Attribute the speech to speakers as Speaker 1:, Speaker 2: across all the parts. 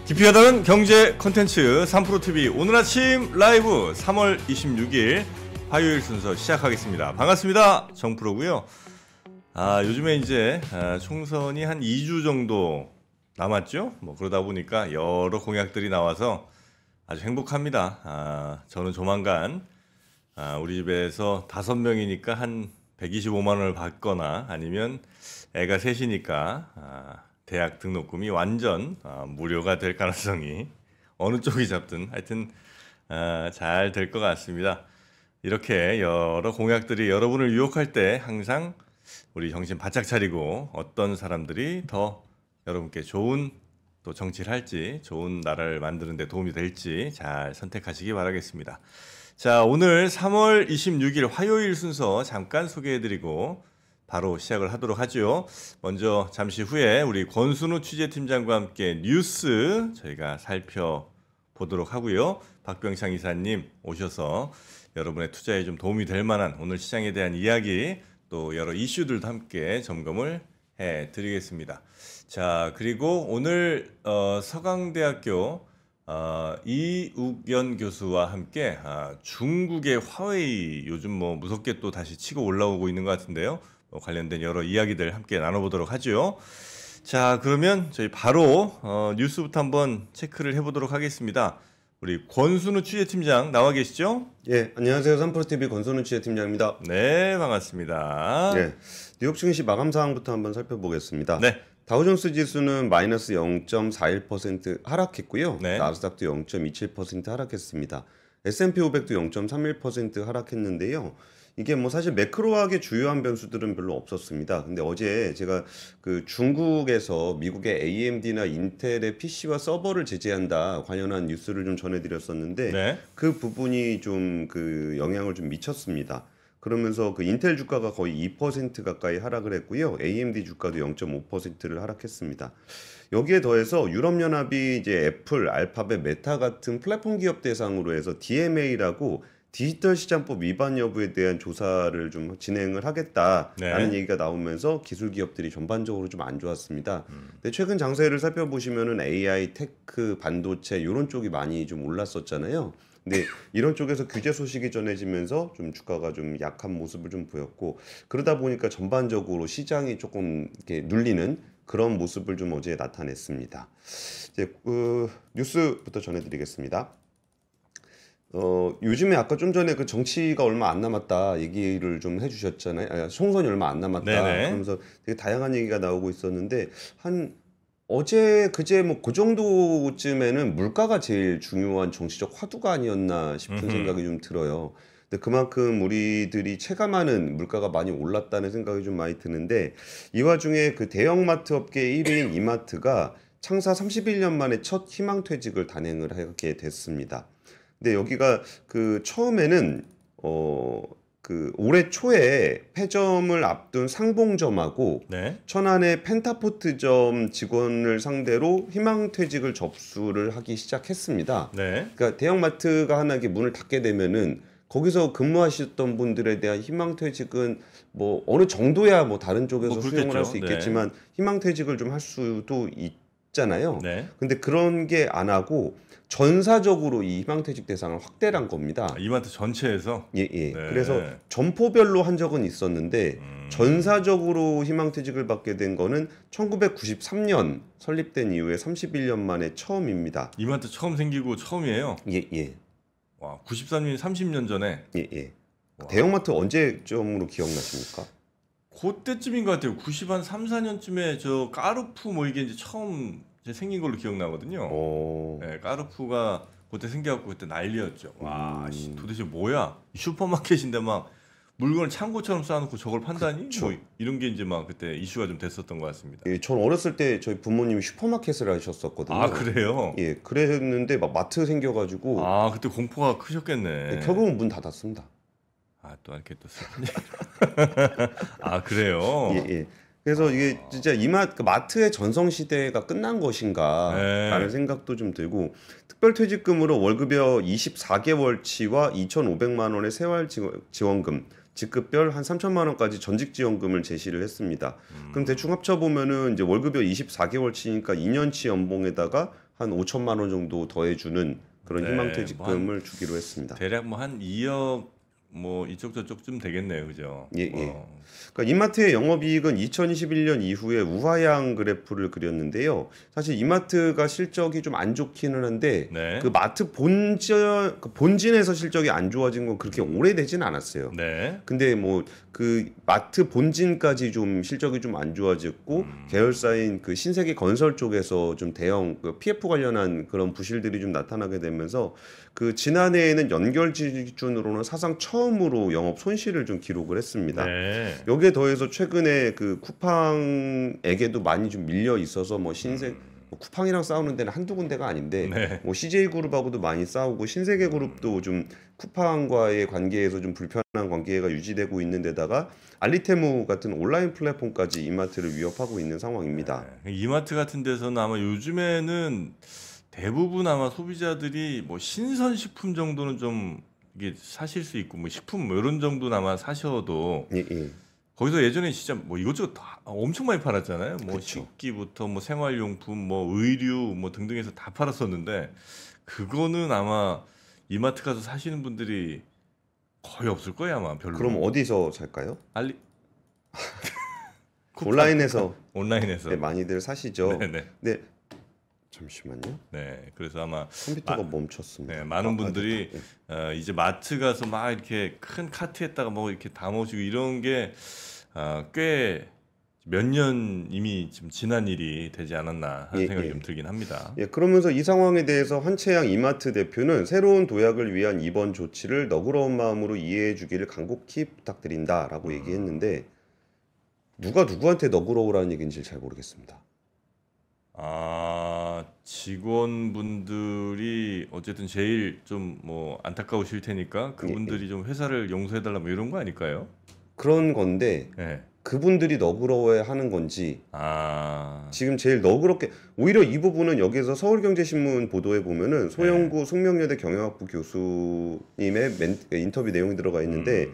Speaker 1: 깊이 가다는 경제 콘텐츠 3프로TV 오늘 아침 라이브 3월 26일 화요일 순서 시작하겠습니다. 반갑습니다. 정프로고요. 요즘에 이제 총선이 한 2주 정도 남았죠. 그러다 보니까 여러 공약들이 나와서 아주 행복합니다. 저는 조만간 우리 집에서 5명이니까 한 125만 원을 받거나 아니면 애가 셋이니까 대학 등록금이 완전 무료가 될 가능성이 어느 쪽이 잡든 하여튼 잘 될 것 같습니다. 이렇게 여러 공약들이 여러분을 유혹할 때 항상 우리 정신 바짝 차리고 어떤 사람들이 더 여러분께 좋은 또 정치를 할지 좋은 나라를 만드는 데 도움이 될지 잘 선택하시기 바라겠습니다. 자, 오늘 3월 26일 화요일 순서 잠깐 소개해드리고 바로 시작을 하도록 하죠. 먼저 잠시 후에 우리 권순우 취재팀장과 함께 뉴스 저희가 살펴보도록 하고요. 박병창 이사님 오셔서 여러분의 투자에 좀 도움이 될 만한 오늘 시장에 대한 이야기 또 여러 이슈들도 함께 점검을 해드리겠습니다. 자, 그리고 오늘 서강대학교 이욱연 교수와 함께 중국의 화웨이 요즘 무섭게 또 다시 치고 올라오고 있는 것 같은데요. 관련된 여러 이야기들 함께 나눠보도록 하죠. 자, 그러면 저희 바로 뉴스부터 한번 체크를 해보도록 하겠습니다. 우리 권순우 취재팀장 나와 계시죠?
Speaker 2: 예, 안녕하세요. 3프로TV 권순우 취재팀장입니다.
Speaker 1: 네, 반갑습니다.
Speaker 2: 예, 뉴욕 증시 마감 사항부터 한번 살펴보겠습니다.
Speaker 1: 네.
Speaker 2: 다우존스 지수는 마이너스 0.41% 하락했고요.
Speaker 1: 네.
Speaker 2: 나스닥도 0.27% 하락했습니다. S&P 500도 0.31% 하락했는데요. 이게 사실 매크로하게 주요한 변수들은 별로 없었습니다. 근데 어제 제가 그 중국에서 미국의 AMD나 인텔의 PC와 서버를 제재한다 관련한 뉴스를 좀 전해드렸었는데
Speaker 1: 네.
Speaker 2: 그 부분이 좀 그 영향을 좀 미쳤습니다. 그러면서 그 인텔 주가가 거의 2% 가까이 하락을 했고요. AMD 주가도 0.5%를 하락했습니다. 여기에 더해서 유럽연합이 이제 애플, 알파벳, 메타 같은 플랫폼 기업 대상으로 해서 DMA라고 디지털 시장법 위반 여부에 대한 조사를 좀 진행을 하겠다라는
Speaker 1: 네.
Speaker 2: 얘기가 나오면서 기술 기업들이 전반적으로 좀 안 좋았습니다. 근데 최근 장세를 살펴보시면은 AI, 테크, 반도체 이런 쪽이 많이 좀 올랐었잖아요. 근데 이런 쪽에서 규제 소식이 전해지면서 좀 주가가 좀 약한 모습을 좀 보였고 그러다 보니까 전반적으로 시장이 조금 이렇게 눌리는 그런 모습을 좀 어제 나타냈습니다. 이제 뉴스부터 전해드리겠습니다. 요즘에 아까 좀 전에 그 정치가 얼마 안 남았다 얘기를 좀 해주셨잖아요. 총선이 얼마 안 남았다.
Speaker 1: 네네.
Speaker 2: 그러면서 되게 다양한 얘기가 나오고 있었는데 어제 그제 그 정도쯤에는 물가가 제일 중요한 정치적 화두가 아니었나 싶은 생각이 좀 들어요. 근데 그만큼 우리들이 체감하는 물가가 많이 올랐다는 생각이 좀 많이 드는데 이 와중에 그 대형마트 업계 1위인 이마트가 창사 31년 만에 첫 희망퇴직을 단행을 하게 됐습니다. 근데 여기가 그 처음에는 그 올해 초에 폐점을 앞둔 상봉점하고
Speaker 1: 네.
Speaker 2: 천안의 펜타포트점 직원을 상대로 희망퇴직을 접수를 하기 시작했습니다.
Speaker 1: 네.
Speaker 2: 그러니까 대형마트가 하나 이렇게 문을 닫게 되면은 거기서 근무하셨던 분들에 대한 희망퇴직은 어느 정도야 다른 쪽에서 수용을 할 수 있겠지만
Speaker 1: 네.
Speaker 2: 희망퇴직을 좀 할 수도 있잖아요.
Speaker 1: 네.
Speaker 2: 근데 그런 게 안 하고 전사적으로 이 희망퇴직 대상을 확대를 한 겁니다.
Speaker 1: 이마트 전체에서?
Speaker 2: 예.
Speaker 1: 네.
Speaker 2: 그래서 점포별로 한 적은 있었는데 전사적으로 희망퇴직을 받게 된 거는 1993년 설립된 이후에 31년 만에 처음입니다.
Speaker 1: 이마트 처음 생기고 처음이에요?
Speaker 2: 예.
Speaker 1: 와, 93년 30년 전에?
Speaker 2: 예. 대형마트 언제쯤으로 기억나십니까?
Speaker 1: 그때쯤인 것 같아요. 90한 3, 4년쯤에 저 까르푸 이게 이제 처음 생긴 걸로 기억나거든요. 네, 까르푸가 그때 생겨갖고 그때 난리였죠. 와, 도대체 뭐야? 슈퍼마켓인데 막 물건을 창고처럼 쌓아놓고 저걸 판다니? 이런 게 이제 막 그때 이슈가 좀 됐었던 것 같습니다.
Speaker 2: 예, 전 어렸을 때 저희 부모님이 슈퍼마켓을 하셨었거든요.
Speaker 1: 아, 그래요?
Speaker 2: 예, 그랬는데 막 마트 생겨가지고.
Speaker 1: 그때 공포가 크셨겠네.
Speaker 2: 결국은 문 닫았습니다.
Speaker 1: 또 이렇게 또 슬픈 그래요?
Speaker 2: 예. 그래서 이게 진짜 마트의 전성시대가 끝난 것인가라는 생각도 좀 들고 특별퇴직금으로 월급여 24개월치와 2,500만 원의 생활지원금 직급별 한 3천만 원까지 전직지원금을 제시를 했습니다. 그럼 대충 합쳐보면은 이제 월급이 24개월치니까 2년치 연봉에다가 한 5천만 원 정도 더해주는 그런
Speaker 1: 네,
Speaker 2: 희망퇴직금을 주기로 했습니다.
Speaker 1: 대략 뭐 한 2억 뭐 이쪽 저쪽쯤 되겠네요, 그죠?
Speaker 2: 예, 예. 그러니까 이마트의 영업이익은 2021년 이후에 우하향 그래프를 그렸는데요. 사실 이마트가 실적이 좀 안 좋기는 한데
Speaker 1: 네.
Speaker 2: 그 마트 본진에서 실적이 안 좋아진 건 그렇게 오래되진 않았어요.
Speaker 1: 네.
Speaker 2: 근데 뭐 그 마트 본진까지 좀 실적이 좀 안 좋아졌고 계열사인 그 신세계 건설 쪽에서 좀 대형 그 PF 관련한 그런 부실들이 좀 나타나게 되면서 그 지난해에는 연결 기준으로는 사상 처음으로 영업 손실을 좀 기록을 했습니다.
Speaker 1: 네.
Speaker 2: 여기에 더해서 최근에 그 쿠팡에게도 많이 좀 밀려 있어서 뭐 뭐 쿠팡이랑 싸우는 데는 한두 군데가 아닌데
Speaker 1: 네.
Speaker 2: 뭐 CJ그룹하고도 많이 싸우고 신세계그룹도 좀 쿠팡과의 관계에서 좀 불편한 관계가 유지되고 있는 데다가 알리테무 같은 온라인 플랫폼까지 이마트를 위협하고 있는 상황입니다.
Speaker 1: 이마트 같은 데서는 아마 요즘에는 대부분 아마 소비자들이 뭐 신선식품 정도는 좀 이게 사실 수 있고 뭐 식품 뭐 이런 정도는 아마 사셔도
Speaker 2: 예, 예.
Speaker 1: 거기서 예전에 진짜 뭐 이것저것 다 엄청 많이 팔았잖아요. 뭐
Speaker 2: 그쵸.
Speaker 1: 식기부터 뭐 생활용품, 뭐 의류 뭐 등등해서 다 팔았었는데 그거는 아마 이마트 가서 사시는 분들이 거의 없을 거예요 아마 별로.
Speaker 2: 그럼 어디서 살까요?
Speaker 1: 알리 쿠팡,
Speaker 2: 온라인에서
Speaker 1: 온라인에서.
Speaker 2: 네, 많이들 사시죠.
Speaker 1: 네네.
Speaker 2: 네, 잠시만요.
Speaker 1: 네. 그래서 아마
Speaker 2: 컴퓨터가 멈췄습니다.
Speaker 1: 네, 많은 분들이
Speaker 2: 네.
Speaker 1: 이제 마트 가서 막 이렇게 큰 카트에다가 뭐 이렇게 담아오시고 이런 게 꽤 몇 년 이미 좀 지난 일이 되지 않았나 하는
Speaker 2: 예,
Speaker 1: 생각이
Speaker 2: 예.
Speaker 1: 좀 들긴 합니다.
Speaker 2: 예, 그러면서 이 상황에 대해서 한채양 이마트 대표는 새로운 도약을 위한 이번 조치를 너그러운 마음으로 이해해 주기를 간곡히 부탁드린다라고 얘기했는데 누가 누구한테 너그러우라는 얘기인지 잘 모르겠습니다.
Speaker 1: 직원분들이 어쨌든 제일 좀 뭐 안타까우실 테니까 그분들이 좀 회사를 용서해달라 뭐 이런 거 아닐까요?
Speaker 2: 그런 건데
Speaker 1: 네.
Speaker 2: 그분들이 너그러워야 하는 건지
Speaker 1: 아,
Speaker 2: 지금 제일 너그럽게 오히려 이 부분은 여기서 서울경제신문 보도에 보면은 소영구 숙명여대 경영학부 교수님의 인터뷰 내용이 들어가 있는데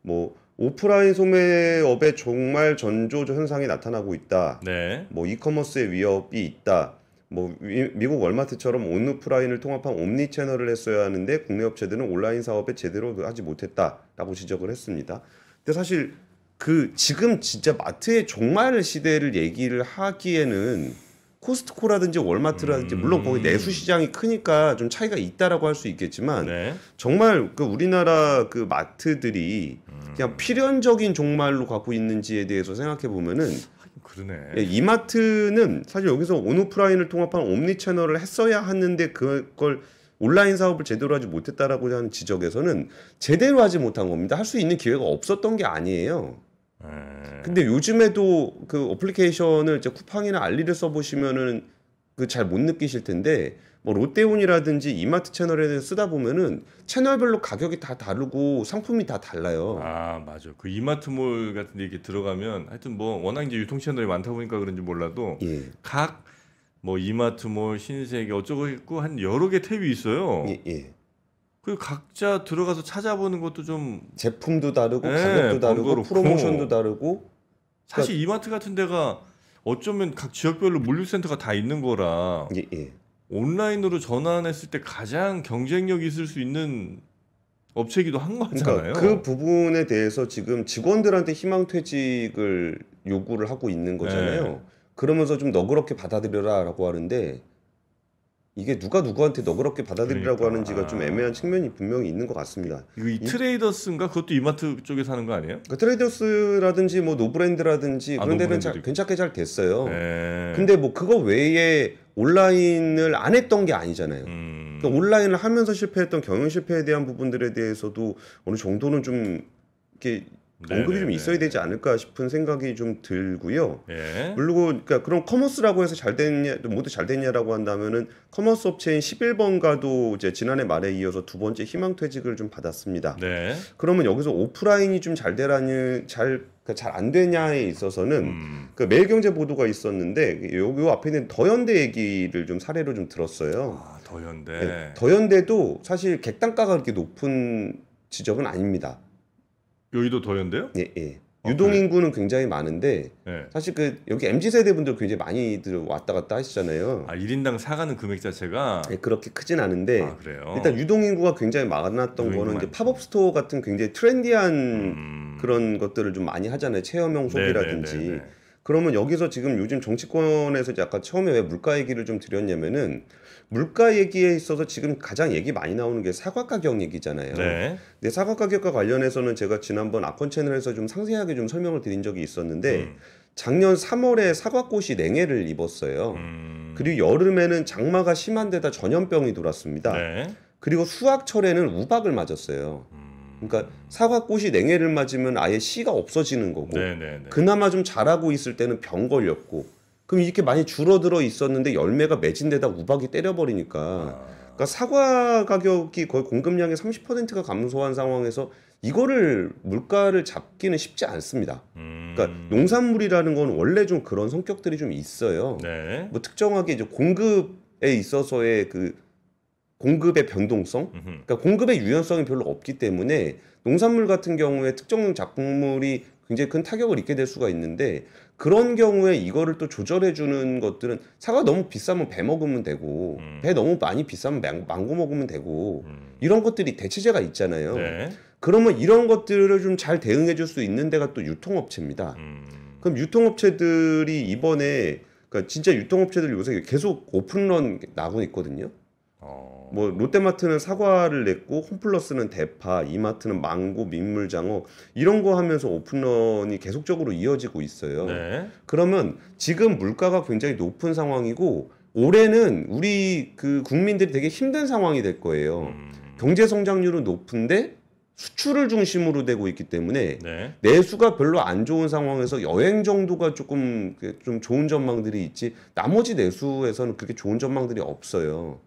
Speaker 2: 뭐 오프라인 소매업의 종말 전조 현상이 나타나고 있다.
Speaker 1: 네.
Speaker 2: 뭐 이커머스의 위협이 있다. 뭐 미국 월마트처럼 온오프라인을 통합한 옴니 채널을 했어야 하는데 국내 업체들은 온라인 사업에 제대로 하지 못했다라고 지적을 했습니다. 근데 사실 그 지금 진짜 마트의 종말 시대를 얘기를 하기에는 코스트코라든지 월마트라든지 물론 거기 내수 시장이 크니까 좀 차이가 있다라고 할 수 있겠지만
Speaker 1: 네.
Speaker 2: 정말 그 우리나라 그 마트들이 그냥 필연적인 종말로 갖고 있는지에 대해서 생각해 보면은
Speaker 1: 그러네.
Speaker 2: 이마트는 사실 여기서 온오프라인을 통합한 옴니 채널을 했어야 하는데 그걸 온라인 사업을 제대로 하지 못했다라고 하는 지적에서는 제대로 하지 못한 겁니다. 할 수 있는 기회가 없었던 게 아니에요. 근데 요즘에도 그 어플리케이션을 이제 쿠팡이나 알리를 써보시면은 그 잘 못 느끼실 텐데 뭐 롯데온이라든지 이마트 채널에 쓰다 보면은 채널별로 가격이 다 다르고 상품이 다 달라요.
Speaker 1: 아, 맞아. 그 이마트몰 같은 데 이렇게 들어가면 하여튼 뭐 워낙 이제 유통 채널이 많다 보니까 그런지 몰라도
Speaker 2: 예,
Speaker 1: 각 뭐 이마트몰, 신세계 어쩌고 있고 한 여러 개 탭이 있어요.
Speaker 2: 예, 예.
Speaker 1: 그 각자 들어가서 찾아보는 것도 좀
Speaker 2: 제품도 다르고
Speaker 1: 예,
Speaker 2: 가격도 다르고
Speaker 1: 번거롭고.
Speaker 2: 프로모션도 다르고
Speaker 1: 사실 이마트 같은 데가 어쩌면 각 지역별로 물류센터가 다 있는 거라
Speaker 2: 예, 예.
Speaker 1: 온라인으로 전환했을 때 가장 경쟁력 있을 수 있는 업체이기도 한 거잖아요.
Speaker 2: 그러니까 그 부분에 대해서 지금 직원들한테 희망퇴직을 요구를 하고 있는 거잖아요.
Speaker 1: 네.
Speaker 2: 그러면서 좀 너그럽게 받아들여라라고 하는데 이게 누가 누구한테 너그럽게 받아들이라고
Speaker 1: 그러니까.
Speaker 2: 하는지가 좀 애매한 측면이 분명히 있는 것 같습니다.
Speaker 1: 이거 이 트레이더스인가 그것도 이마트 쪽에서 하는 거 아니에요?
Speaker 2: 그 트레이더스라든지 뭐 노브랜드라든지 그런 데는
Speaker 1: 노브랜드도
Speaker 2: 괜찮게 잘 됐어요.
Speaker 1: 네.
Speaker 2: 근데 뭐 그거 외에 온라인을 안 했던 게 아니잖아요. 그러니까 온라인을 하면서 실패했던 경영 실패에 대한 부분들에 대해서도 어느 정도는 좀 이렇게 언급이 좀 있어야 되지 않을까 싶은 생각이 좀 들고요.
Speaker 1: 예.
Speaker 2: 그리고 그러니까 그런 커머스라고 해서 잘 됐냐 모두 잘 됐냐라고 한다면은 커머스 업체인 11번가도 이제 지난해 말에 이어서 두 번째 희망퇴직을 좀 받았습니다.
Speaker 1: 네.
Speaker 2: 그러면 여기서 오프라인이 좀 잘 되라는 잘 안 되냐에 있어서는 그 매일경제 보도가 있었는데 요 앞에 있는 더현대 얘기를 좀 사례로 좀 들었어요.
Speaker 1: 아, 더현대.
Speaker 2: 네, 더현대도 사실 객단가가 그렇게 높은 지점은 아닙니다.
Speaker 1: 여의도 더현대요?
Speaker 2: 예, 예.
Speaker 1: 아,
Speaker 2: 유동
Speaker 1: 그래요?
Speaker 2: 인구는 굉장히 많은데
Speaker 1: 네.
Speaker 2: 사실 그 여기 MZ 세대 분들 굉장히 많이들 왔다 갔다 하시잖아요.
Speaker 1: 아 1인당 사가는 금액 자체가
Speaker 2: 예, 그렇게 크진 않은데
Speaker 1: 아 그래요.
Speaker 2: 일단 유동 인구가 굉장히 많았던
Speaker 1: 유동
Speaker 2: 거는
Speaker 1: 인구
Speaker 2: 이제
Speaker 1: 많죠.
Speaker 2: 팝업 스토어 같은 굉장히 트렌디한 그런 것들을 좀 많이 하잖아요. 체험형 소비라든지.
Speaker 1: 네네네네.
Speaker 2: 그러면 여기서 지금 요즘 정치권에서 약간 처음에 왜 물가 얘기를 좀 드렸냐면은 물가 얘기에 있어서 지금 가장 얘기 많이 나오는 게 사과 가격 얘기잖아요.
Speaker 1: 네.
Speaker 2: 근데 사과 가격과 관련해서는 제가 지난번 아콘 채널에서 좀 상세하게 좀 설명을 드린 적이 있었는데 작년 3월에 사과꽃이 냉해를 입었어요. 그리고 여름에는 장마가 심한 데다 전염병이 돌았습니다.
Speaker 1: 네.
Speaker 2: 그리고 수확철에는 우박을 맞았어요. 그러니까 사과꽃이 냉해를 맞으면 아예 씨가 없어지는 거고
Speaker 1: 네네네.
Speaker 2: 그나마 좀 자라고 있을 때는 병 걸렸고 그럼 이렇게 많이 줄어들어 있었는데 열매가 맺은 데다 우박이 때려버리니까 그러니까 사과 가격이 거의 공급량의 30%가 감소한 상황에서 이거를 물가를 잡기는 쉽지 않습니다. 그러니까 농산물이라는 건 원래 좀 그런 성격들이 좀 있어요.
Speaker 1: 네.
Speaker 2: 뭐 특정하게 이제 공급에 있어서의 그 공급의 변동성, 그러니까 공급의 유연성이 별로 없기 때문에 농산물 같은 경우에 특정 작물이 굉장히 큰 타격을 입게 될 수가 있는데 그런 경우에 이거를 또 조절해 주는 것들은 사과 너무 비싸면 배 먹으면 되고 배 너무 많이 비싸면 망고 먹으면 되고 이런 것들이 대체제가 있잖아요.
Speaker 1: 네.
Speaker 2: 그러면 이런 것들을 좀 잘 대응해 줄 수 있는 데가 또 유통업체입니다. 그럼 유통업체들이 이번에 그러니까 진짜 유통업체들 요새 계속 오픈런 나고 있거든요. 뭐 롯데마트는 사과를 냈고 홈플러스는 대파, 이마트는 망고, 민물장어 이런 거 하면서 오픈런이 계속적으로 이어지고 있어요.
Speaker 1: 네.
Speaker 2: 그러면 지금 물가가 굉장히 높은 상황이고 올해는 우리 그 국민들이 되게 힘든 상황이 될 거예요. 경제 성장률은 높은데 수출을 중심으로 되고 있기 때문에
Speaker 1: 네.
Speaker 2: 내수가 별로 안 좋은 상황에서 여행 정도가 조금 좀 좋은 전망들이 있지 나머지 내수에서는 그렇게 좋은 전망들이 없어요.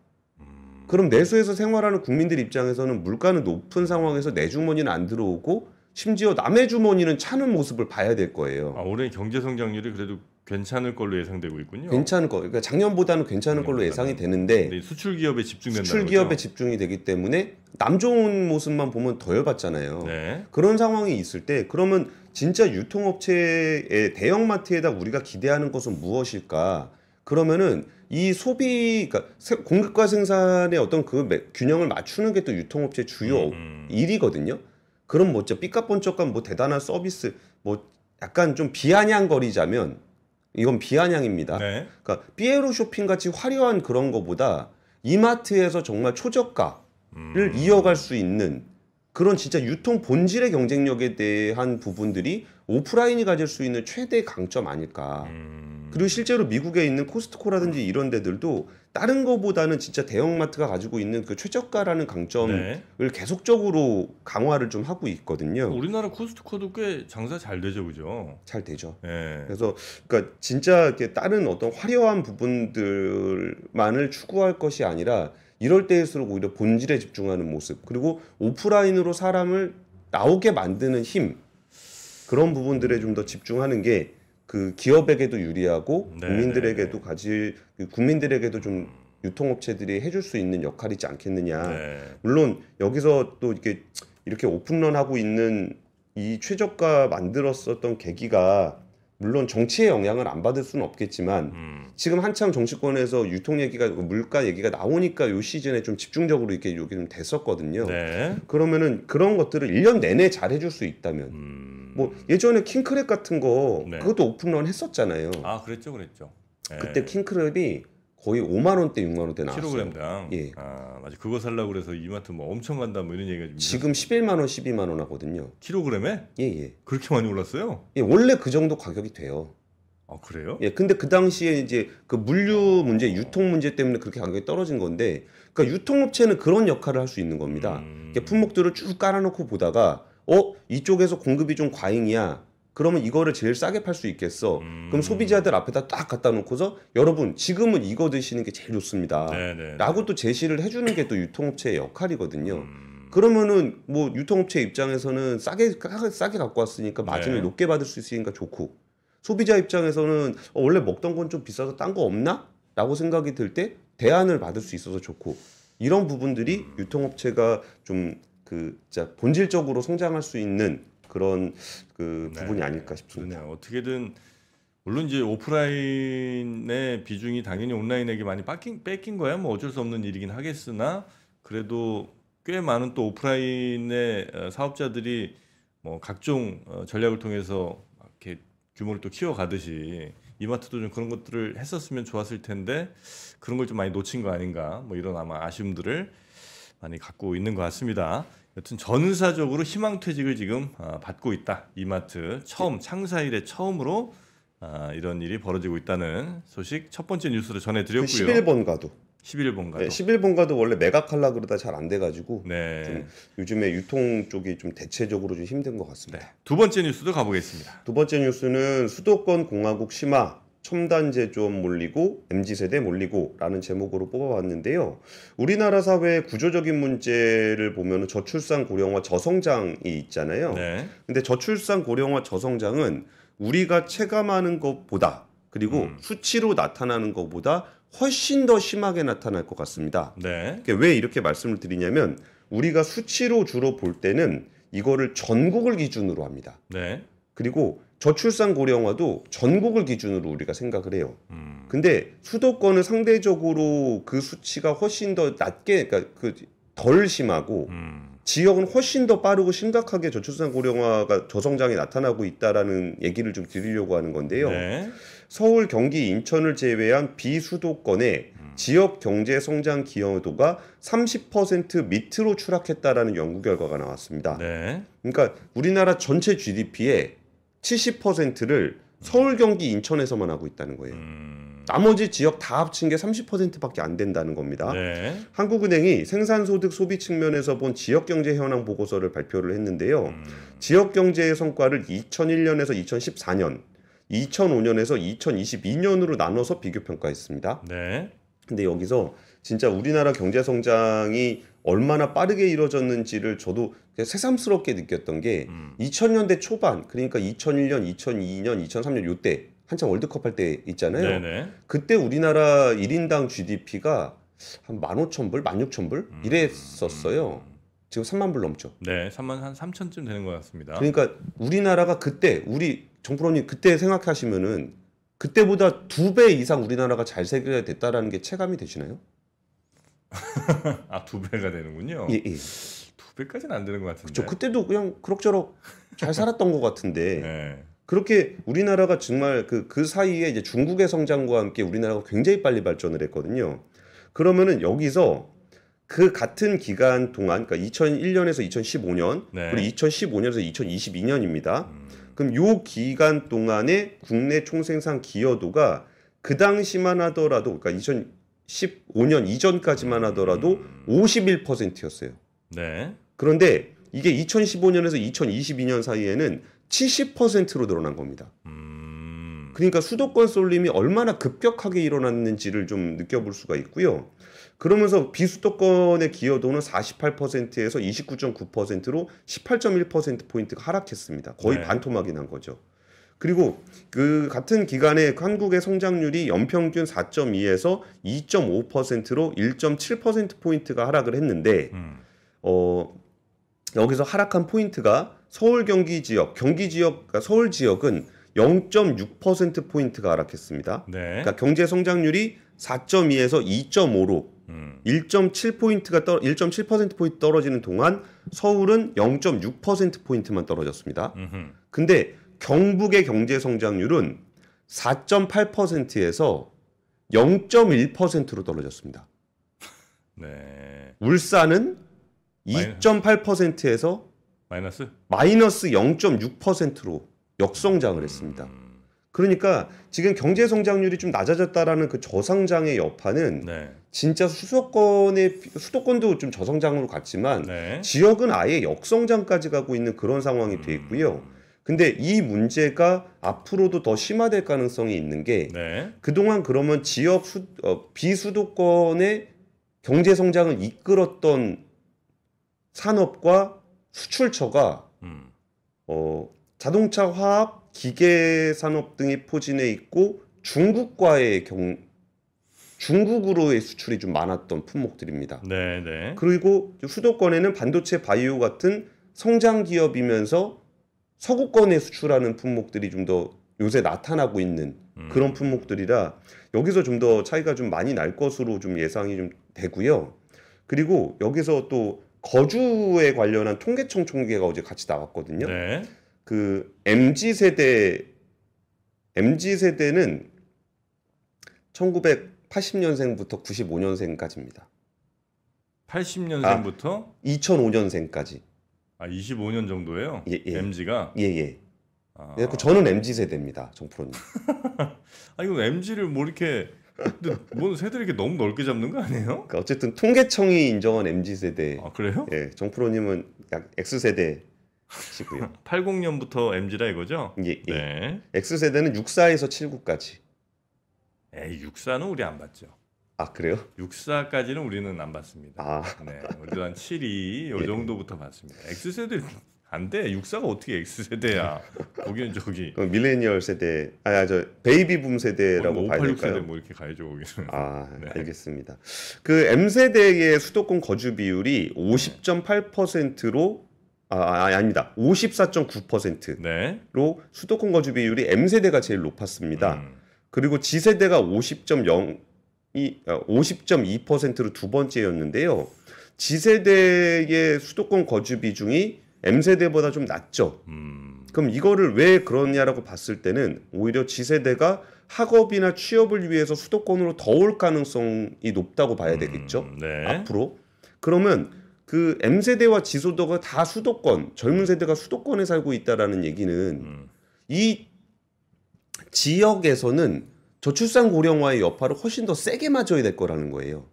Speaker 2: 그럼 내수에서 생활하는 국민들 입장에서는 물가는 높은 상황에서 내 주머니는 안 들어오고 심지어 남의 주머니는 차는 모습을 봐야 될 거예요.
Speaker 1: 아 올해 경제 성장률이 그래도 괜찮을 걸로 예상되고 있군요.
Speaker 2: 괜찮을 거. 그러니까 작년보다는 괜찮을 걸로 예상이 되는데
Speaker 1: 근데 수출 기업에 집중된다는
Speaker 2: 수출 기업에
Speaker 1: 거죠?
Speaker 2: 집중이 되기 때문에 남 좋은 모습만 보면 더 열받잖아요.
Speaker 1: 네.
Speaker 2: 그런 상황이 있을 때 그러면 진짜 유통업체의 대형마트에다 우리가 기대하는 것은 무엇일까? 그러면은 이 소비, 그러니까 공급과 생산의 어떤 그 균형을 맞추는 게 또 유통업체 주요 일이거든요. 그럼 뭐 진짜 삐까뻔쩍한 뭐 대단한 서비스, 뭐 약간 좀 비아냥거리자면 이건 비아냥입니다.
Speaker 1: 네.
Speaker 2: 그러니까 삐에로 쇼핑 같이 화려한 그런 거보다 이마트에서 정말 초저가를 이어갈 수 있는 그런 진짜 유통 본질의 경쟁력에 대한 부분들이 오프라인이 가질 수 있는 최대 강점 아닐까. 그리고 실제로 미국에 있는 코스트코라든지 이런 데들도 다른 거보다는 진짜 대형마트가 가지고 있는 그 최저가라는 강점을
Speaker 1: 네.
Speaker 2: 계속적으로 강화를 좀 하고 있거든요.
Speaker 1: 우리나라 코스트코도 꽤 장사 잘 되죠, 그죠?
Speaker 2: 잘 되죠.
Speaker 1: 네.
Speaker 2: 그래서 그러니까 진짜 이렇게 다른 어떤 화려한 부분들만을 추구할 것이 아니라 이럴 때일수록 오히려 본질에 집중하는 모습 그리고 오프라인으로 사람을 나오게 만드는 힘 그런 부분들에 좀 더 집중하는 게 그 기업에게도 유리하고
Speaker 1: 네,
Speaker 2: 국민들에게도 국민들에게도 좀 유통업체들이 해줄 수 있는 역할이지 않겠느냐.
Speaker 1: 네.
Speaker 2: 물론 여기서 또 이렇게 오픈런 하고 있는 이 최저가 만들었었던 계기가 물론 정치의 영향을 안 받을 수는 없겠지만 지금 한참 정치권에서 유통 얘기가 물가 얘기가 나오니까 요 시즌에 좀 집중적으로 이렇게 좀 됐었거든요.
Speaker 1: 네.
Speaker 2: 그러면은 그런 것들을 1년 내내 잘 해줄 수 있다면 뭐 예전에 킹크랩 같은 거
Speaker 1: 네.
Speaker 2: 그것도 오픈런 했었잖아요.
Speaker 1: 아, 그랬죠. 네.
Speaker 2: 그때 킹크랩이 거의 5만 원대, 6만 원대 나왔어요.
Speaker 1: 킬로그램당.
Speaker 2: 예.
Speaker 1: 아, 맞아. 그거 살려고 그래서 이마트 뭐 엄청 간다 뭐 이런 얘기가 좀
Speaker 2: 지금 11만 원, 12만 원 하거든요.
Speaker 1: 킬로그램에
Speaker 2: 예, 예.
Speaker 1: 그렇게 많이 올랐어요?
Speaker 2: 예, 원래 그 정도 가격이 돼요.
Speaker 1: 아, 그래요?
Speaker 2: 예, 근데 그 당시에 이제 그 물류 문제, 유통 문제 때문에 그렇게 가격이 떨어진 건데, 그러니까 유통업체는 그런 역할을 할 수 있는 겁니다. 이렇게 품목들을 쭉 깔아놓고 보다가, 이쪽에서 공급이 좀 과잉이야. 그러면 이거를 제일 싸게 팔 수 있겠어. 그럼 소비자들 앞에다 딱 갖다 놓고서 여러분 지금은 이거 드시는 게 제일 좋습니다.
Speaker 1: 네네.
Speaker 2: 라고 또 제시를 해주는 게 또 유통업체의 역할이거든요. 그러면은 뭐 유통업체 입장에서는 싸게 갖고 왔으니까 마진을
Speaker 1: 네.
Speaker 2: 높게 받을 수 있으니까 좋고 소비자 입장에서는 원래 먹던 건 좀 비싸서 딴 거 없나? 라고 생각이 들 때 대안을 받을 수 있어서 좋고 이런 부분들이 유통업체가 좀 진짜 본질적으로 성장할 수 있는 그런 그
Speaker 1: 네.
Speaker 2: 부분이 아닐까 싶습니다.
Speaker 1: 그러네요. 어떻게든 물론 이제 오프라인의 비중이 당연히 온라인에게 많이 뺏긴 거야 뭐 어쩔 수 없는 일이긴 하겠으나 그래도 꽤 많은 또 오프라인의 사업자들이 뭐 각종 전략을 통해서 이렇게 규모를 또 키워가듯이 이마트도 좀 그런 것들을 했었으면 좋았을 텐데 그런 걸 좀 많이 놓친 거 아닌가 뭐 이런 아마 아쉬움들을 많이 갖고 있는 것 같습니다. 여튼 전사적으로 희망퇴직을 지금 받고 있다. 이마트 처음 창사 이래 처음으로 이런 일이 벌어지고 있다는 소식 첫 번째 뉴스로 전해드렸고요.
Speaker 2: 11번가도
Speaker 1: 11번가도.
Speaker 2: 네, 11번가도 원래 매각하려 그러다 잘 안 돼가지고
Speaker 1: 네.
Speaker 2: 좀 요즘에 유통 쪽이 좀 대체적으로 좀 힘든 것 같습니다.
Speaker 1: 네. 두 번째 뉴스도 가보겠습니다.
Speaker 2: 두 번째 뉴스는 수도권 공화국 심화 첨단 제조업 몰리고 MZ세대 몰리고라는 제목으로 뽑아봤는데요. 우리나라 사회의 구조적인 문제를 보면 저출산 고령화 저성장이 있잖아요.
Speaker 1: 네.
Speaker 2: 근데 저출산 고령화 저성장은 우리가 체감하는 것보다 그리고 수치로 나타나는 것보다 훨씬 더 심하게 나타날 것 같습니다.
Speaker 1: 네.
Speaker 2: 왜 이렇게 말씀을 드리냐면 우리가 수치로 주로 볼 때는 이거를 전국을 기준으로 합니다.
Speaker 1: 네.
Speaker 2: 그리고 저출산 고령화도 전국을 기준으로 우리가 생각을 해요. 근데 수도권은 상대적으로 그 수치가 훨씬 더 낮게, 그러니까 그 덜 심하고 지역은 훨씬 더 빠르고 심각하게 저출산 고령화가 저성장이 나타나고 있다라는 얘기를 좀 드리려고 하는 건데요.
Speaker 1: 네.
Speaker 2: 서울, 경기, 인천을 제외한 비수도권의 지역 경제 성장 기여도가 30% 밑으로 추락했다라는 연구 결과가 나왔습니다.
Speaker 1: 네.
Speaker 2: 그러니까 우리나라 전체 GDP의 70%를 서울, 경기, 인천에서만 하고 있다는 거예요. 나머지 지역 다 합친 게 30%밖에 안 된다는 겁니다.
Speaker 1: 네.
Speaker 2: 한국은행이 생산소득 소비 측면에서 본 지역경제 현황 보고서를 발표를 했는데요. 지역경제의 성과를 2001년에서 2014년, 2005년에서 2022년으로 나눠서 비교평가했습니다.
Speaker 1: 네.
Speaker 2: 근데 여기서 진짜 우리나라 경제 성장이 얼마나 빠르게 이루어졌는지를 저도 새삼스럽게 느꼈던 게 2000년대 초반, 그러니까 2001년, 2002년, 2003년 요때 한참 월드컵 할 때 있잖아요.
Speaker 1: 네네.
Speaker 2: 그때 우리나라 1인당 GDP가 한 15,000불, 16,000불 이랬었어요. 지금 3만 불 넘죠.
Speaker 1: 네. 3만 한 3천쯤 되는 것 같습니다.
Speaker 2: 그러니까 우리나라가 그때 우리 정프로님 그때 생각하시면은 그때보다 2배 이상 우리나라가 잘 살게 됐다라는 게 체감이 되시나요?
Speaker 1: 아, 2배가 되는군요.
Speaker 2: 예, 예.
Speaker 1: 2배까지는 안 되는 것 같은데.
Speaker 2: 그렇죠. 그때도 그냥 그럭저럭 잘 살았던 것 같은데
Speaker 1: 네.
Speaker 2: 그렇게 우리나라가 정말 그 사이에 이제 중국의 성장과 함께 우리나라가 굉장히 빨리 발전을 했거든요. 그러면은 여기서 그 같은 기간 동안, 그러니까 2001년에서 2015년,
Speaker 1: 네.
Speaker 2: 그리고 2015년에서 2022년입니다. 그럼 요 기간 동안의 국내 총생산 기여도가 그 당시만 하더라도, 그러니까 2015년 이전까지만 하더라도 51%였어요.
Speaker 1: 네.
Speaker 2: 그런데 이게 2015년에서 2022년 사이에는 70%로 늘어난 겁니다. 그러니까 수도권 쏠림이 얼마나 급격하게 일어났는지를 좀 느껴볼 수가 있고요. 그러면서 비수도권의 기여도는 48%에서 29.9%로 18.1%포인트가 하락했습니다. 거의
Speaker 1: 네.
Speaker 2: 반토막이 난 거죠. 그리고 그 같은 기간에 한국의 성장률이 연평균 4.2에서 2.5%로 1.7%포인트가 하락을 했는데 여기서 하락한 포인트가 서울 경기 지역, 그러니까 서울 지역은 0.6%포인트가 하락했습니다.
Speaker 1: 네.
Speaker 2: 그러니까 경제 성장률이 4.2에서 2.5로 1.7%포인트 떨어지는 동안 서울은 0.6%포인트만 떨어졌습니다. 근데 경북의 경제 성장률은 4.8%에서 0.1%로 떨어졌습니다.
Speaker 1: 네.
Speaker 2: 울산은 2.8%에서 마이너스 0.6%로 역성장을 했습니다. 그러니까 지금 경제 성장률이 좀 낮아졌다라는 그 저성장의 여파는
Speaker 1: 네.
Speaker 2: 진짜 수도권도 좀 저성장으로 갔지만
Speaker 1: 네.
Speaker 2: 지역은 아예 역성장까지 가고 있는 그런 상황이 돼 있고요. 근데 이 문제가 앞으로도 더 심화될 가능성이 있는 게
Speaker 1: 네.
Speaker 2: 그동안 그러면 지역 비수도권의 경제 성장을 이끌었던 산업과 수출처가 자동차, 화학, 기계 산업 등이 포진해 있고 중국으로의 수출이 좀 많았던 품목들입니다.
Speaker 1: 네, 네.
Speaker 2: 그리고 수도권에는 반도체, 바이오 같은 성장 기업이면서 서구권에 수출하는 품목들이 좀 더 요새 나타나고 있는 그런 품목들이라 여기서 좀 더 차이가 좀 많이 날 것으로 좀 예상이 좀 되고요. 그리고 여기서 또 거주에 관련한 통계청 통계가 어제 같이 나왔거든요.
Speaker 1: 네.
Speaker 2: 그 MZ 세대는 1980년생부터 95년생까지입니다.
Speaker 1: 80년생부터
Speaker 2: 2005년생까지.
Speaker 1: 25년 정도예요.
Speaker 2: 예, 예.
Speaker 1: MZ가.
Speaker 2: 예.
Speaker 1: 아,
Speaker 2: 그 저는 MZ 세대입니다, 정프로님.
Speaker 1: 이거 MZ를 뭐 이렇게 근데 뭐 세대를 이렇게 너무 넓게 잡는 거 아니에요?
Speaker 2: 그러니까 어쨌든 통계청이 인정한 MZ 세대.
Speaker 1: 아, 그래요?
Speaker 2: 예, 정프로님은 약 X 세대시고요.
Speaker 1: 80년부터 MZ라 이거죠?
Speaker 2: 예.
Speaker 1: 네.
Speaker 2: X 세대는 64에서 79까지.
Speaker 1: 에이, 64는 우리 안 봤죠.
Speaker 2: 아, 그래요?
Speaker 1: 64까지는 우리는 안 봤습니다.
Speaker 2: 아,
Speaker 1: 네, 우리도 한 72, 요
Speaker 2: 예.
Speaker 1: 정도부터 봤습니다. X세대 안 돼. 64가 어떻게 X세대야? 거기는 저기
Speaker 2: 그럼 밀레니얼 세대, 저 베이비붐 세대라고 봐야
Speaker 1: 586세대
Speaker 2: 될까요?
Speaker 1: 뭐 이렇게 가야죠, 거기는.
Speaker 2: 아,
Speaker 1: 네.
Speaker 2: 알겠습니다. 그 M 세대의 수도권 거주 비율이 50.8%로 아닙니다. 54.9%로
Speaker 1: 네.
Speaker 2: 수도권 거주 비율이 M 세대가 제일 높았습니다. 그리고 G 세대가 50.2%로 두 번째였는데요. G 세대의 수도권 거주 비중이 M 세대보다 좀 낮죠. 그럼 이거를 왜 그러냐라고 봤을 때는 오히려 G 세대가 학업이나 취업을 위해서 수도권으로 더 올 가능성이 높다고 봐야 되겠죠.
Speaker 1: 네.
Speaker 2: 앞으로. 그러면 그 M 세대와 G 세대가 다 수도권, 젊은 세대가 수도권에 살고 있다라는 얘기는 이 지역에서는 저출산 고령화의 여파를 훨씬 더 세게 맞아야 될 거라는 거예요.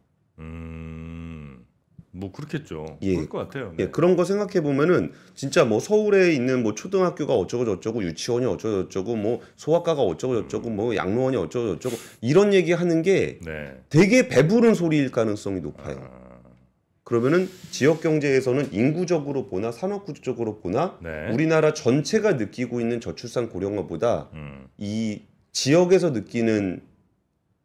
Speaker 1: 뭐 그렇겠죠.
Speaker 2: 예.
Speaker 1: 그럴 것 같아요. 네.
Speaker 2: 예, 그런 거 생각해 보면은 진짜 뭐 서울에 있는 뭐 초등학교가 어쩌고 저쩌고, 유치원이 어쩌고 저쩌고, 뭐 소아과가 어쩌고 저쩌고, 뭐 양로원이 어쩌고 저쩌고 이런 얘기 하는 게
Speaker 1: 네.
Speaker 2: 되게 배부른 소리일 가능성이 높아요. 그러면은 지역 경제에서는 인구적으로 보나 산업구조적으로 보나
Speaker 1: 네.
Speaker 2: 우리나라 전체가 느끼고 있는 저출산 고령화보다 이 지역에서 느끼는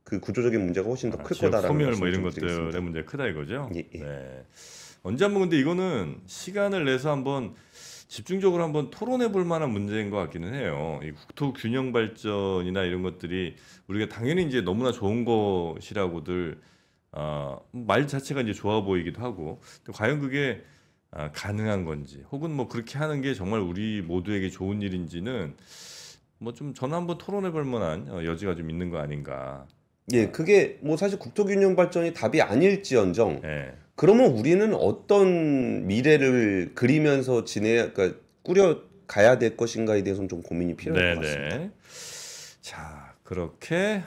Speaker 2: 그 구조적인 문제가 훨씬 더 클
Speaker 1: 지역
Speaker 2: 거다라는
Speaker 1: 소멸 뭐 이런
Speaker 2: 말씀을 좀
Speaker 1: 것들의
Speaker 2: 드리겠습니다.
Speaker 1: 문제 크다 이거죠.
Speaker 2: 예, 예.
Speaker 1: 네. 언제 한번 근데 이거는 시간을 내서 한번 집중적으로 한번 토론해 볼 만한 문제인 것 같기는 해요. 이 국토 균형 발전이나 이런 것들이 우리가 당연히 이제 너무나 좋은 것이라고들 말 자체가 이제 좋아 보이기도 하고, 또 과연 그게 가능한 건지, 혹은 뭐 그렇게 하는 게 정말 우리 모두에게 좋은 일인지는 뭐 좀 저는 한번 토론해 볼 만한 여지가 좀 있는 거 아닌가.
Speaker 2: 예, 그게 뭐 사실 국토균형 발전이 답이 아닐지언정
Speaker 1: 네.
Speaker 2: 그러면 우리는 어떤 미래를 그리면서 그러니까 꾸려 가야 될 것인가에 대해서는 좀 고민이 필요할 것 같습니다.
Speaker 1: 네네. 자, 그렇게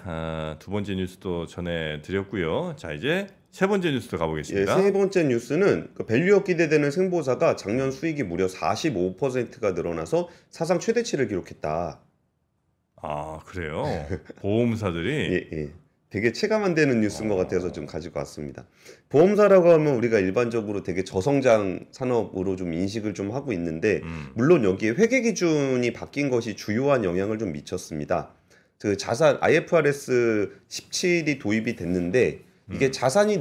Speaker 1: 두 번째 뉴스도 전해드렸고요. 자, 이제 세 번째 뉴스도
Speaker 2: 예,
Speaker 1: 가보겠습니다.
Speaker 2: 세 번째 뉴스는 그 밸류업 기대되는 생보사가 작년 수익이 무려 45%가 늘어나서 사상 최대치를 기록했다.
Speaker 1: 아, 그래요? 보험사들이
Speaker 2: 예. 되게 체감 안 되는 뉴스인 것 같아서 좀 가지고 왔습니다. 보험사라고 하면 우리가 일반적으로 되게 저성장 산업으로 좀 인식을 좀 하고 있는데 물론 여기에 회계 기준이 바뀐 것이 주요한 영향을 좀 미쳤습니다. 그 자산 IFRS 17이 도입이 됐는데 이게 자산이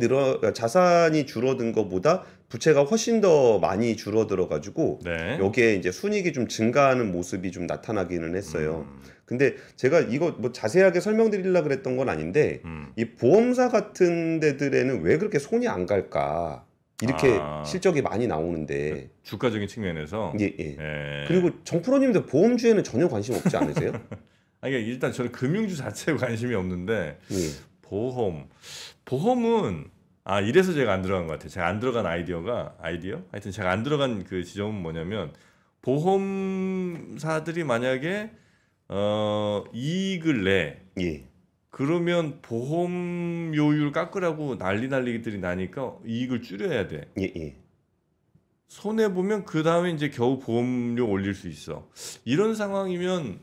Speaker 2: 줄어든 것보다 부채가 훨씬 더 많이 줄어들어 가지고
Speaker 1: 네.
Speaker 2: 여기에 이제 순이익이 좀 증가하는 모습이 좀 나타나기는 했어요. 근데 제가 이거 뭐 자세하게 설명드리려고 그랬던 건 아닌데 이 보험사 같은 데들에는 왜 그렇게 손이 안 갈까? 이렇게 실적이 많이 나오는데
Speaker 1: 주가적인 측면에서
Speaker 2: 예. 그리고 정프로님도 보험주에는 전혀 관심 없지 않으세요?
Speaker 1: 아니, 그러니까 일단 저는 금융주 자체에 관심이 없는데
Speaker 2: 예.
Speaker 1: 보험은 이래서 제가 안 들어간 것 같아요. 제가 안 들어간 아이디어? 하여튼 제가 안 들어간 그 지점은 뭐냐면, 보험사들이 만약에 이익을 내,
Speaker 2: 예.
Speaker 1: 그러면 보험료율 깎으라고 난리들이 나니까 이익을 줄여야 돼.
Speaker 2: 예.
Speaker 1: 손해 보면 그 다음에 이제 겨우 보험료 올릴 수 있어. 이런 상황이면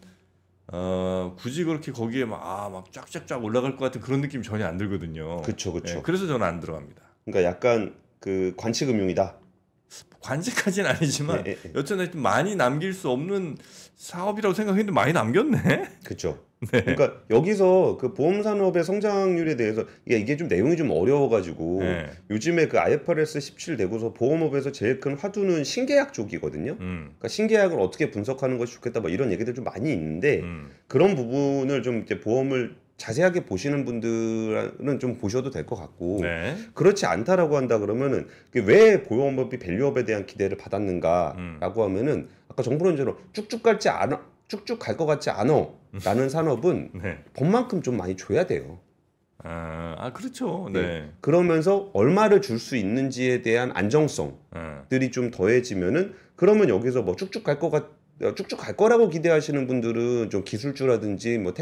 Speaker 1: 굳이 그렇게 거기에 막 쫙쫙쫙 올라갈 것 같은 그런 느낌이 전혀 안 들거든요.
Speaker 2: 그렇죠.
Speaker 1: 예, 그래서 저는 안 들어갑니다.
Speaker 2: 그러니까 약간 그 관치금융이다.
Speaker 1: 관직까지는 아니지만
Speaker 2: 예.
Speaker 1: 여튼 하여튼 많이 남길 수 없는 사업이라고 생각했는데 많이 남겼네.
Speaker 2: 그렇죠. 그러니까 여기서 그 보험 산업의 성장률에 대해서 이게 좀 내용이 좀 어려워가지고
Speaker 1: 네.
Speaker 2: 요즘에 그 IFRS 17 내고서 보험업에서 제일 큰 화두는 신계약 쪽이거든요. 그러니까 신계약을 어떻게 분석하는 것이 좋겠다 뭐 이런 얘기들 좀 많이 있는데 그런 부분을 좀 이제 보험을 자세하게 보시는 분들은 좀 보셔도 될 것 같고
Speaker 1: 네.
Speaker 2: 그렇지 않다라고 한다 그러면은 왜 보험업이 밸류업에 대한 기대를 받았는가라고 하면은 아까 정부론처럼 쭉쭉 갈 것 같지 않아라는 산업은
Speaker 1: 네.
Speaker 2: 법만큼 좀 많이 줘야 돼요.
Speaker 1: 그렇죠.
Speaker 2: 네.
Speaker 1: 네.
Speaker 2: 그러면서 얼마를 줄 수 있는지에 대한 안정성들이 좀 더해지면은 그러면 여기서 뭐 쭉쭉 갈 거라고 기대하시는 분들은 좀 기술주라든지 뭐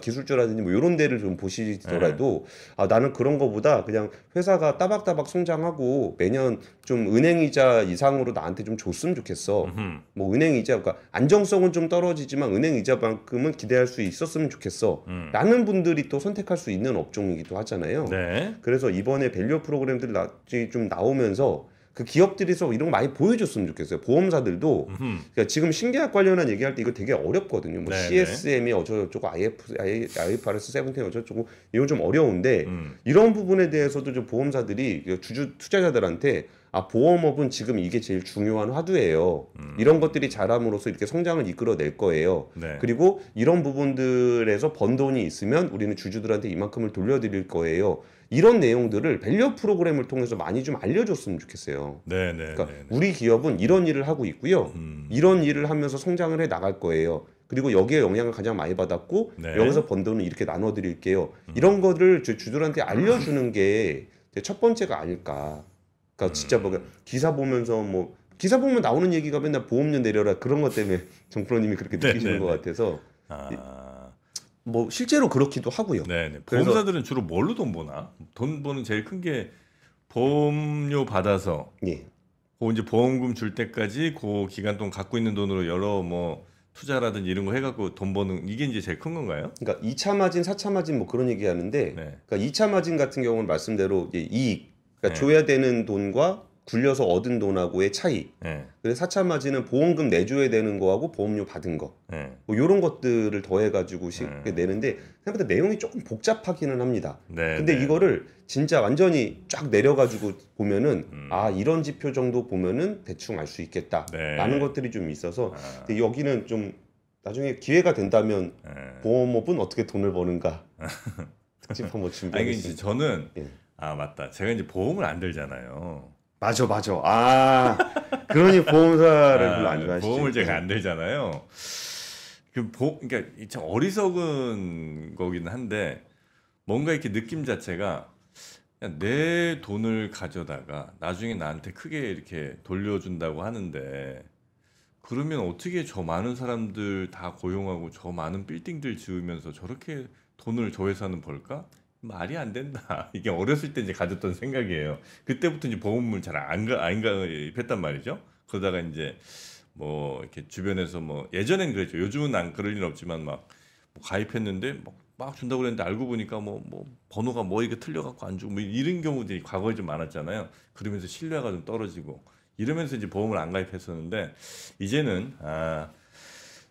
Speaker 2: 기술주라든지 뭐 이런 데를 좀 보시더라도 나는 그런 거보다 그냥 회사가 따박따박 성장하고 매년 좀 은행이자 이상으로 나한테 좀 줬으면 좋겠어. 뭐 은행이자 그러니까 안정성은 좀 떨어지지만 은행이자만큼은 기대할 수 있었으면 좋겠어. 라는 분들이 또 선택할 수 있는 업종이기도 하잖아요.
Speaker 1: 네.
Speaker 2: 그래서 이번에 밸류 프로그램들이 좀 나오면서 그 기업들이서 이런 거 많이 보여줬으면 좋겠어요. 보험사들도 그러니까 지금 신계약 관련한 얘기할 때 이거 되게 어렵거든요. 뭐
Speaker 1: 네네.
Speaker 2: CSM이 어쩌고저쩌고 IFRS 17 어쩌고저쩌고 이거 좀 어려운데 이런 부분에 대해서도 좀 보험사들이 주주 투자자들한테 보험업은 지금 이게 제일 중요한 화두예요. 이런 것들이 잘함으로써 이렇게 성장을 이끌어낼 거예요.
Speaker 1: 네.
Speaker 2: 그리고 이런 부분들에서 번 돈이 있으면 우리는 주주들한테 이만큼을 돌려드릴 거예요. 이런 내용들을 밸류 프로그램을 통해서 많이 좀 알려줬으면 좋겠어요.
Speaker 1: 네.
Speaker 2: 그러니까 우리 기업은 이런 일을 하고 있고요. 이런 일을 하면서 성장을 해 나갈 거예요. 그리고 여기에 영향을 가장 많이 받았고
Speaker 1: 네.
Speaker 2: 여기서 번 돈은 이렇게 나눠드릴게요. 이런 거를 주주들한테 알려주는 게 첫 번째가 아닐까. 그러니까 진짜 뭐 기사 보면서 기사 보면 나오는 얘기가 맨날 보험료 내려라 그런 것 때문에 정프로님이 그렇게 느끼시는 것 같아서 뭐 실제로 그렇기도 하고요.
Speaker 1: 네.
Speaker 2: 그래서
Speaker 1: 보험사들은 주로 뭘로 돈 버나? 돈 버는 제일 큰 게 보험료 받아서
Speaker 2: 예.
Speaker 1: 그 이제 보험금 줄 때까지 그 기간 동안 갖고 있는 돈으로 여러 뭐 투자라든지 이런 거 해갖고 돈 버는 이게 이제 제일 큰 건가요?
Speaker 2: 그러니까 2차 마진, 4차 마진 뭐 그런 얘기 하는데
Speaker 1: 네.
Speaker 2: 그러니까 2차 마진 같은 경우는 말씀대로 이제 이익, 그러니까
Speaker 1: 네.
Speaker 2: 줘야 되는 돈과 굴려서 얻은 돈하고의 차이.
Speaker 1: 네.
Speaker 2: 그래서 4차 마진은 보험금 내줘야 되는 거하고 보험료 받은 거.
Speaker 1: 네.
Speaker 2: 뭐 이런 것들을 더해가지고 내는데 생각보다 내용이 조금 복잡하기는 합니다.
Speaker 1: 네.
Speaker 2: 근데
Speaker 1: 네.
Speaker 2: 이거를 진짜 완전히 쫙 내려가지고 보면은 이런 지표 정도 보면은 대충 알 수 있겠다라는
Speaker 1: 네.
Speaker 2: 것들이 좀 있어서 근데 여기는 좀 나중에 기회가 된다면 보험업은 어떻게 돈을 버는가 특집 한번
Speaker 1: 이게
Speaker 2: 준비하겠습니다.
Speaker 1: 이제 저는
Speaker 2: 예.
Speaker 1: 맞다. 제가 이제 보험을 안 들잖아요.
Speaker 2: 맞아. 그러니 보험사를 별로 안 좋아하시죠.
Speaker 1: 보험을 제가 안 들잖아요. 그러니까 참 어리석은 거긴 한데 뭔가 이렇게 느낌 자체가 그냥 내 돈을 가져다가 나중에 나한테 크게 이렇게 돌려준다고 하는데 그러면 어떻게 저 많은 사람들 다 고용하고 저 많은 빌딩들 지으면서 저렇게 돈을 저 회사는 벌까? 말이 안 된다. 이게 어렸을 때 이제 가졌던 생각이에요. 그때부터 이제 보험을 잘 안 가입했단 말이죠. 그러다가 이제 뭐 이렇게 주변에서 뭐 예전엔 그랬죠. 요즘은 안 그럴 일 없지만 막 뭐 가입했는데 막 준다고 그랬는데 알고 보니까 뭐 번호가 뭐 이게 틀려갖고 안 주고 뭐 이런 경우들이 과거에 좀 많았잖아요. 그러면서 신뢰가 좀 떨어지고 이러면서 이제 보험을 안 가입했었는데 이제는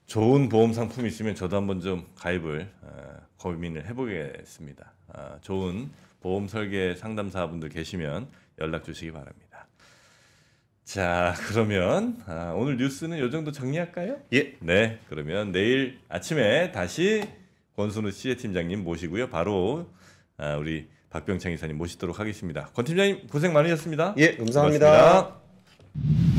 Speaker 1: 좋은 보험 상품이 있으면 저도 한번 좀 가입을 고민을 해보겠습니다. 좋은 보험 설계 상담사분들 계시면 연락 주시기 바랍니다. 자, 그러면 오늘 뉴스는 이 정도 정리할까요?
Speaker 2: 예.
Speaker 1: 네, 그러면 내일 아침에 다시 권순우 CA 팀장님 모시고요. 바로 우리 박병창 이사님 모시도록 하겠습니다. 권 팀장님 고생 많으셨습니다.
Speaker 2: 예, 감사합니다.
Speaker 1: 고맙습니다.